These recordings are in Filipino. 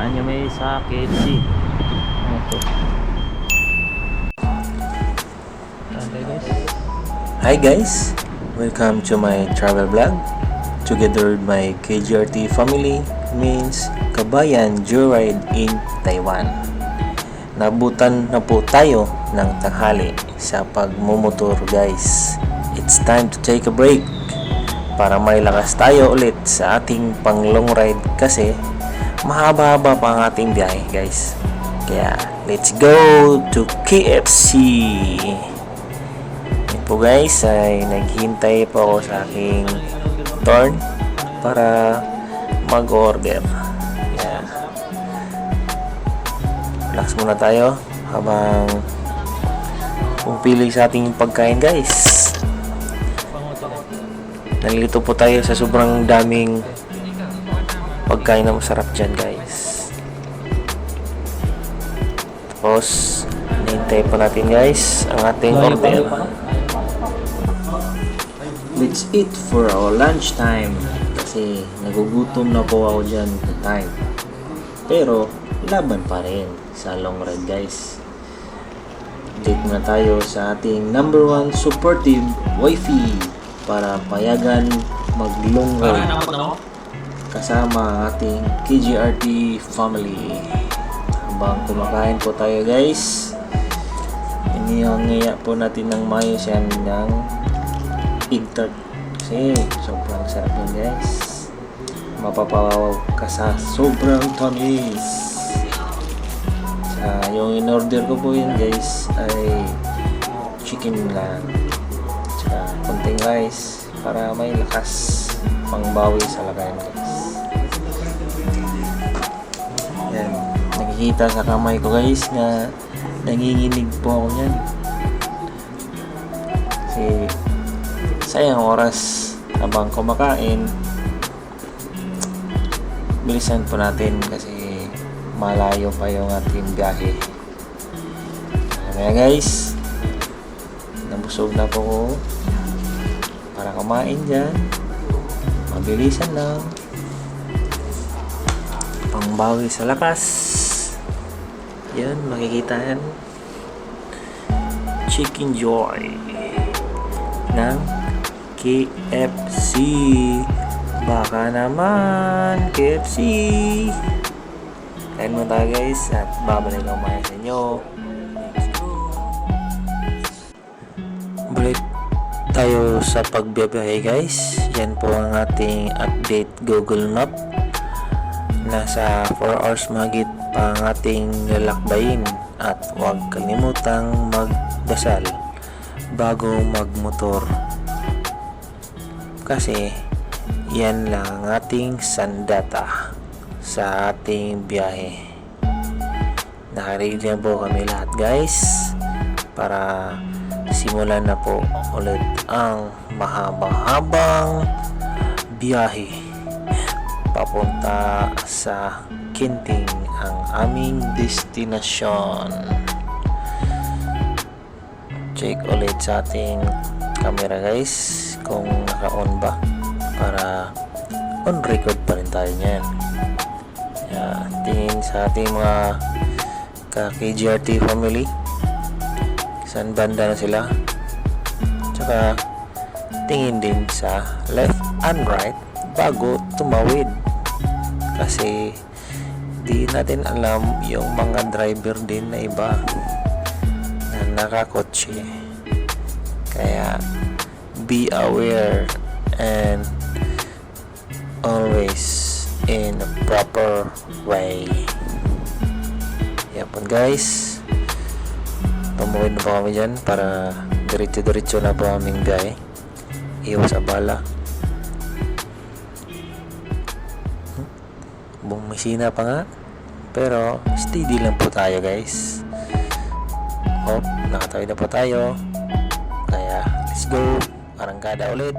Samahan nyo may sa KFC. Ano to? Okay guys. Hi guys! Welcome to my travel vlog. Together with my KGRT family means Kabayan Joyride in Taiwan. Nabutan na po tayo ng tanghali sa pagmumotor guys. It's time to take a break para may lakas tayo ulit sa ating pang long ride kasi mahaba-haba pa ang ating biyahe guys. Kaya let's go to KFC. Yan po guys, ay naghintay po ako sa aking turn para mag-order. Yan. Relax muna tayo habang pumipili sa ating pagkain guys. Nalilito po tayo sa sobrang daming pagkain na masarap dyan guys. Tapos hinihintay po natin guys ang ating order. Let's eat for our lunch time kasi nagugutom na po ako dyan the time. Pero laban pa rin sa long ride guys. Update muna tayo sa ating number 1 supportive wifey para payagan mag long ride kasama ang ating KGRT family. Habang kumakain po tayo guys, inihangaya po natin ng mayos yan ng egg tart kasi sobrang sarap yan guys. Mapapawaw ka sa sobrang tamis. Yung in-order ko po yun guys ay chicken lang tsaka konting rice para may lakas pangbawi sa lagayan guys. Yan, nakikita sa kamay ko guys na nanginginig po ako yan kasi sayang oras habang kumakain. Bilisan po natin kasi malayo pa yung ating biyahe. Kaya guys, nabusog na po ko para kumain dyan. Mabilisan lang, pangbawi sa lakas. Yan, makikita yan. Chicken Joy ng KFC. Baka naman KFC. Kain mo tayo guys at babalik ako maya sa inyo. Balik tayo sa pagbiyahe guys. Yan po ang ating update Google Map. Nasa 4 hours mahigit pa ang ating lalakbayin. At huwag kalimutang magdasal bago magmotor. Kasi yan lang ang ating sandata sa ating biyahe. Nakaready na po kami lahat guys para simulan na po ulit ang mahaba-habang biyahe papunta sa Kinting, ang aming destinasyon. Check ulit sa ating camera guys kung naka-on ba para on record pa rin tayo niyan. Tingin sa ating mga ka-KGRT family saan banda na sila, tsaka tingin din sa left and right bago tumawid kasi di natin alam yung mga driver din na iba na nakakotse. Kaya be aware and always in a proper way. Yan po guys, tumawid na po kami dyan para diretso-diretso na po aming biyahe. Iwas abala. Bumisina pa nga pero steady lang po tayo guys. Nakatawid na po tayo. Kaya let's go, arangkada ulit.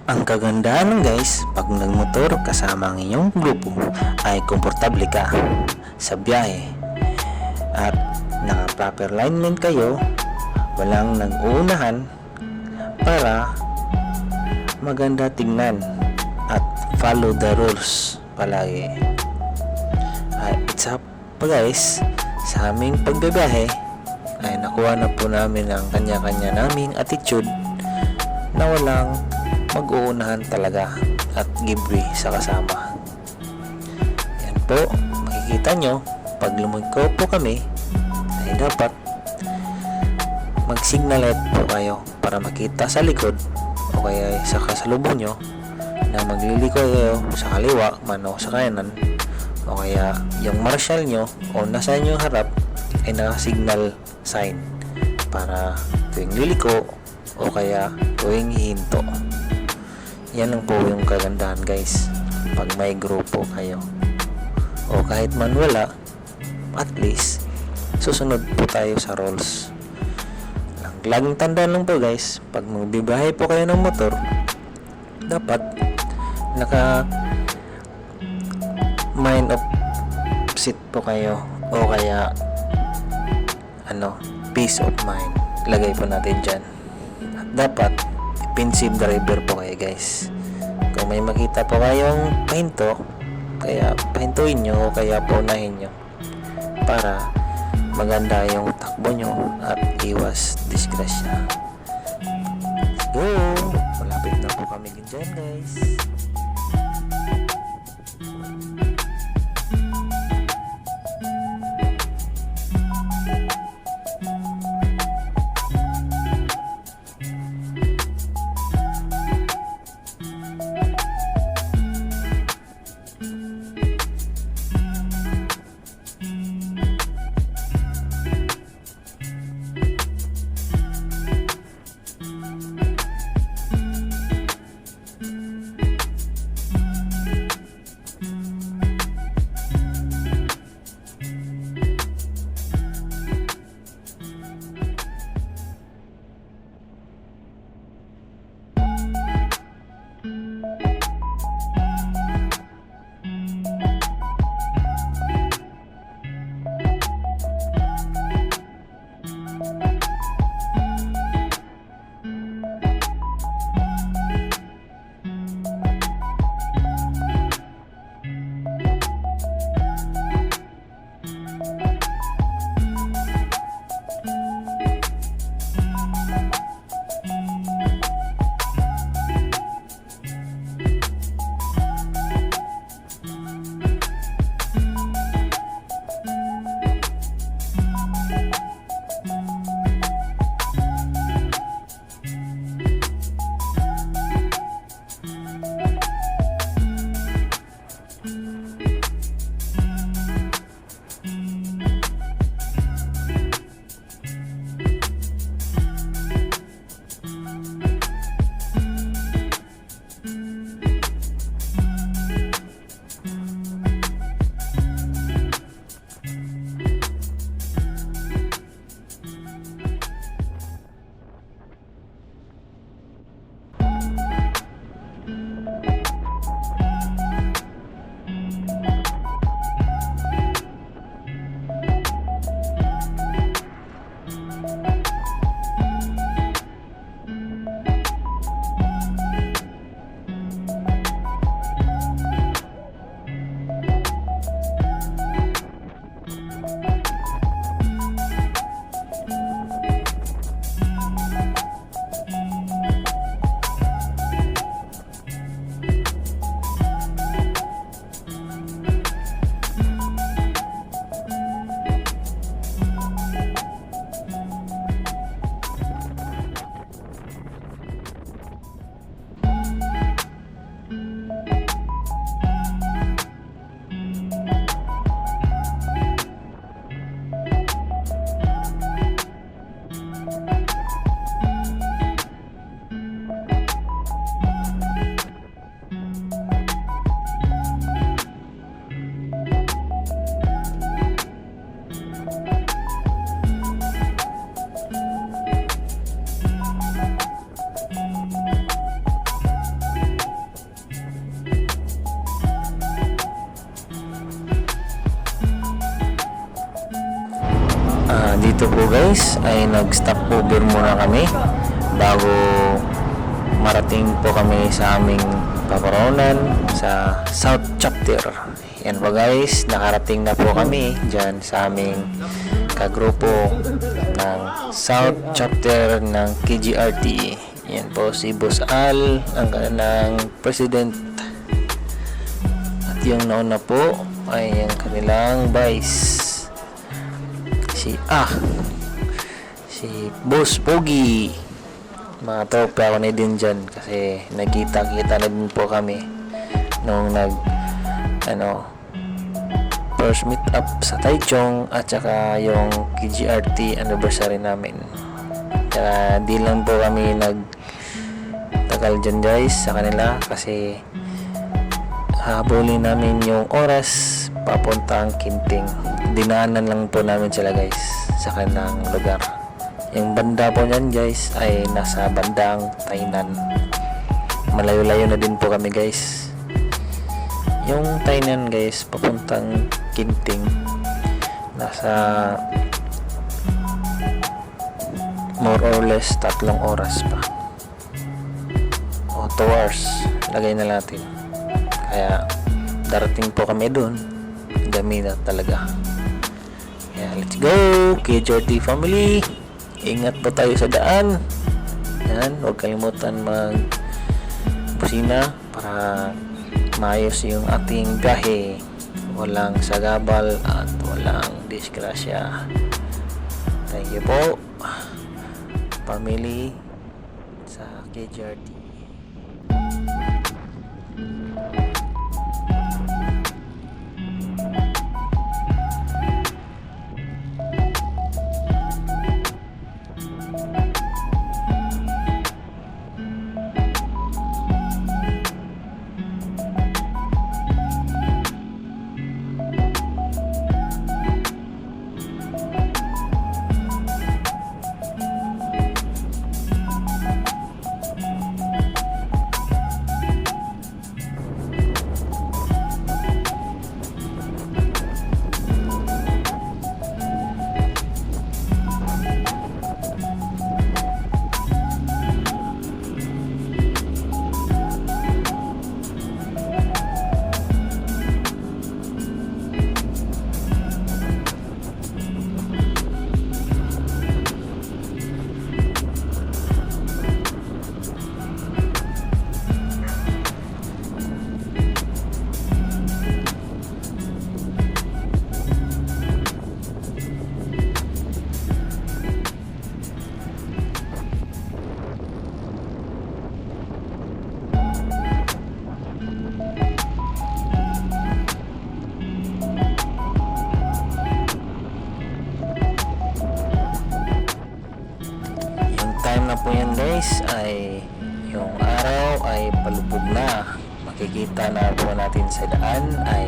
Ang kagandahan ng guys, pag nagmotor kasama ang inyong grupo ay komportable ka sa biyahe at naka-proper alignment kayo, walang nag-uunahan para maganda tingnan at follow the rules palagi. It's up pa guys, sa aming pagbibiyahe ay nakuha na po namin ang kanya-kanya naming attitude na walang mag-uunahan talaga at give way sa kasama. Yan po, makikita nyo pag lumiko po kami ay dapat mag-signalet po kayo para makita sa likod o kaya sa kasalubong nyo na magliliko kayo sa kaliwa man o sa kanan, o kaya yung marshal nyo o nasa inyong harap ay naka-signal sign para tuwing liliko o kaya tuwing hihinto. Yan lang po yung kagandahan guys pag may grupo kayo, o kahit man wala, at least susunod po tayo sa rules. Laging tandaan lang po guys, pag magbibiyahe po kayo ng motor, dapat naka mind of seat po kayo, o kaya peace of mind lagay po natin dyan. At dapat defensive driver po kayo guys. Kung may makita po kayong pahinto, kaya pahintuin nyo o kaya paunahin nyo para maganda yung takbo nyo at iwas disgrasya. Let's go! Malapit na po kami dyan guys. dito po guys ay nag-stop over muna kami bago marating po kami sa aming paparonan sa South Chapter. Yan po guys, nakarating na po kami dyan sa aming kagrupo ng South Chapter ng KGRT. Yan po si Boss Al, ang kanilang president. At yung nauna po ay ang kanilang vice. Si Boss Pogi. Mga tropa ako na din dyan kasi nagkita-kita na din po kami nung first meet up sa Taichung at saka yung KGRT anniversary namin. Kaya di lang po kami nagtagal dyan guys sa kanila kasi habulin namin yung oras papuntang Kinting. Dinaanan lang po namin sila guys sa kanilang lugar. Yung banda po nyan guys ay nasa bandang Tainan. Malayo-layo na din po kami guys. Yung Tainan guys papuntang Kinting nasa more or less 3 oras pa o 2 hours lagay na natin. Kaya darating po kami dun dami na talaga. Kaya let's go KGRT family, ingat po tayo sa daan. Yan, huwag kalimutan mag busina para maayos yung ating biyahe, walang sagabal at walang disgrasya. Thank you po family sa KGRT. Time na po yan guys ay yung araw ay palubog na. Makikita na po natin sa daan ay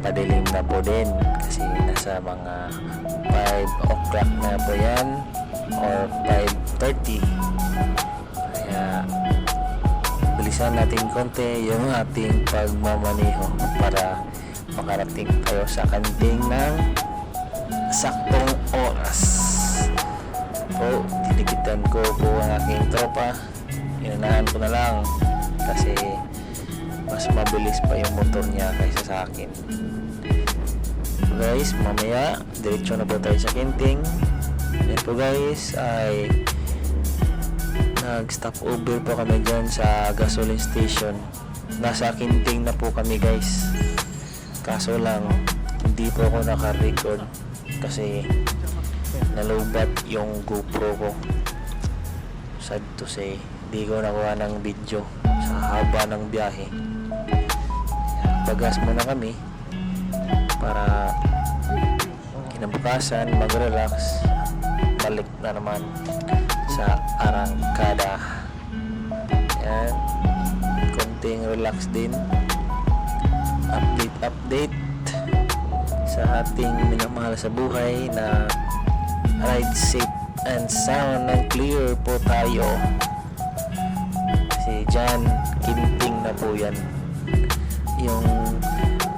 padilim na po din kasi nasa mga 5 o'clock na po yan or 5:30. Kaya bilisan natin konti yung ating pagmamaneho para makarating tayo sa kanting ng saktong oras. Po, titikitan ko po ang aking tropa. Inunahan ko na lang kasi mas mabilis pa yung motor niya kaysa sa akin. So guys, mamaya diretso na po tayo sa Kinting. Yan po guys ay nag-stop over po kami dyan sa gasoline station. Nasa Kinting na po kami guys, kaso lang hindi po ako naka-record kasi nalobat yung GoPro ko. Sad to say, di ko nakuha ng video sa haba ng biyahe. Bagas muna kami para kinabukasan mag-relax, balik na naman sa arangkada. Yan, konting relax din, update sa ating minamahal sa buhay na ride safe and sound and clear po tayo kasi dyan Kinting na po yan. Yung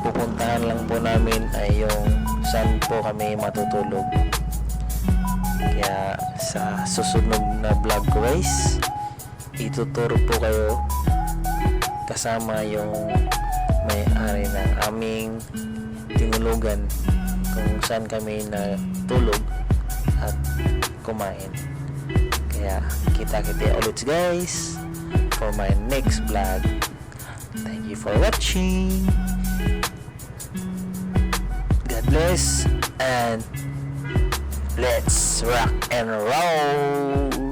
pupuntahan lang po namin ay yung saan po kami matutulog. Kaya sa susunod na vlog ko guys, ituturo po kayo kasama yung may-ari ng aming tinulugan kung saan kami natulog at kumain. Kaya kita-kita ulit guys for my next vlog. Thank you for watching. God bless and let's rock and roll.